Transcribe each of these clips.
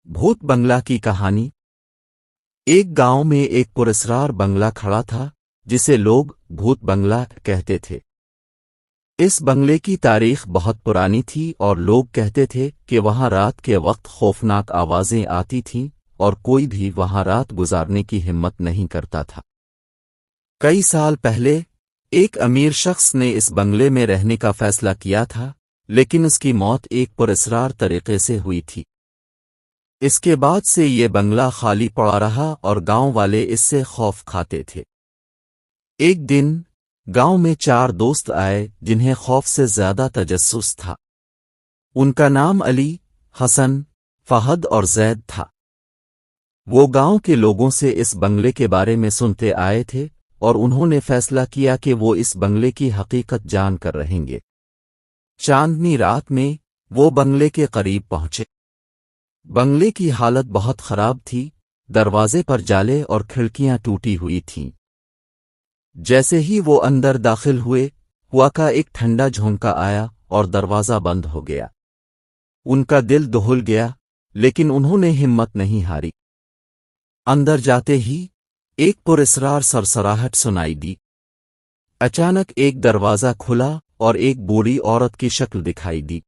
भूत बंगला की कहानी। एक गांव में एक पुरस्कार बंगला खड़ा था जिसे लोग भूत बंगला कहते थे। इस बंगले की तारीख बहुत पुरानी थी और लोग कहते थे कि वहां रात के वक्त खौफनाक आवाजें आती थीं और कोई भी वहां रात गुजारने की हिम्मत नहीं करता था। कई साल पहले एक अमीर शख्स ने इस बंगले में रहने का फैसला किया था, लेकिन उसकी मौत एक पुरस्कार तरीके से हुई थी। इसके बाद से ये बंगला खाली पड़ा रहा और गांव वाले इससे खौफ खाते थे। एक दिन गांव में 4 दोस्त आए जिन्हें खौफ से ज्यादा तजस्सुस था। उनका नाम अली, हसन, फहद और जैद था। वो गांव के लोगों से इस बंगले के बारे में सुनते आए थे और उन्होंने फैसला किया कि वो इस बंगले की हकीकत जान कर रहेंगे। चांदनी रात में वो बंगले के करीब पहुंचे। बंगले की हालत बहुत खराब थी, दरवाजे पर जाले और खिड़कियां टूटी हुई थीं। जैसे ही वो अंदर दाखिल हुए, हवा का एक ठंडा झोंका आया और दरवाजा बंद हो गया। उनका दिल दहल गया, लेकिन उन्होंने हिम्मत नहीं हारी। अंदर जाते ही एक पुरस्कार सरसराहट सुनाई दी। अचानक एक दरवाजा खुला और एक बूढ़ी औरत की शक्ल दिखाई दी।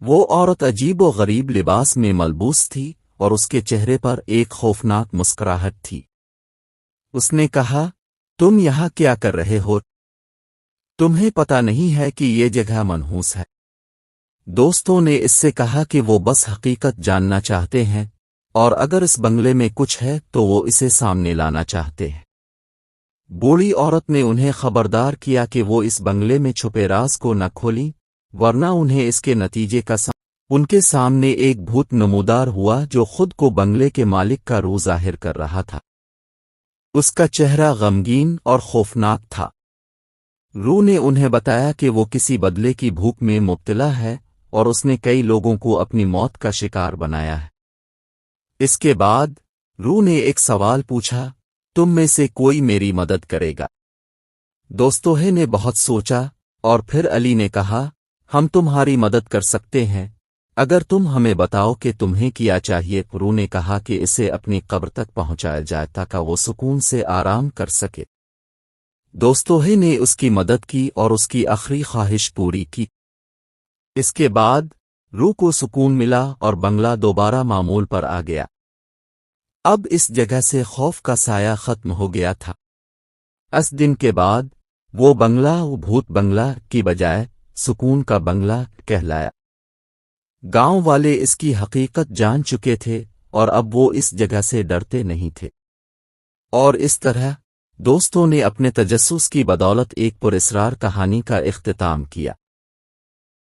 वो औरत अजीब व गरीब लिबास में मलबूस थी और उसके चेहरे पर एक खौफनाक मुस्कुराहट थी। उसने कहा, तुम यहाँ क्या कर रहे हो? तुम्हें पता नहीं है कि ये जगह मनहूस है? दोस्तों ने इससे कहा कि वो बस हकीकत जानना चाहते हैं और अगर इस बंगले में कुछ है तो वो इसे सामने लाना चाहते हैं। बूढ़ी औरत ने उन्हें खबरदार किया कि वो इस बंगले में छुपे राज को न खोली, वरना उन्हें इसके नतीजे का उनके सामने एक भूत नमूदार हुआ जो खुद को बंगले के मालिक का रूह जाहिर कर रहा था। उसका चेहरा गमगीन और खौफनाक था। रूह ने उन्हें बताया कि वो किसी बदले की भूख में मुब्तला है और उसने कई लोगों को अपनी मौत का शिकार बनाया है। इसके बाद रूह ने एक सवाल पूछा, तुम में से कोई मेरी मदद करेगा? दोस्तों ने बहुत सोचा और फिर अली ने कहा, हम तुम्हारी मदद कर सकते हैं अगर तुम हमें बताओ कि तुम्हें क्या चाहिए। रूह ने कहा कि इसे अपनी कब्र तक पहुंचाया जाए ताकि वो सुकून से आराम कर सके। दोस्तों ने उसकी मदद की और उसकी आखिरी ख्वाहिश पूरी की। इसके बाद रूह को सुकून मिला और बंगला दोबारा मामूल पर आ गया। अब इस जगह से खौफ का साया खत्म हो गया था। इस दिन के बाद वो बंगला भूत बंगला की बजाय सुकून का बंगला कहलाया। गांव वाले इसकी हकीकत जान चुके थे और अब वो इस जगह से डरते नहीं थे। और इस तरह दोस्तों ने अपने तजस्सुस की बदौलत एक पुरस्कार कहानी का इख्तिताम किया।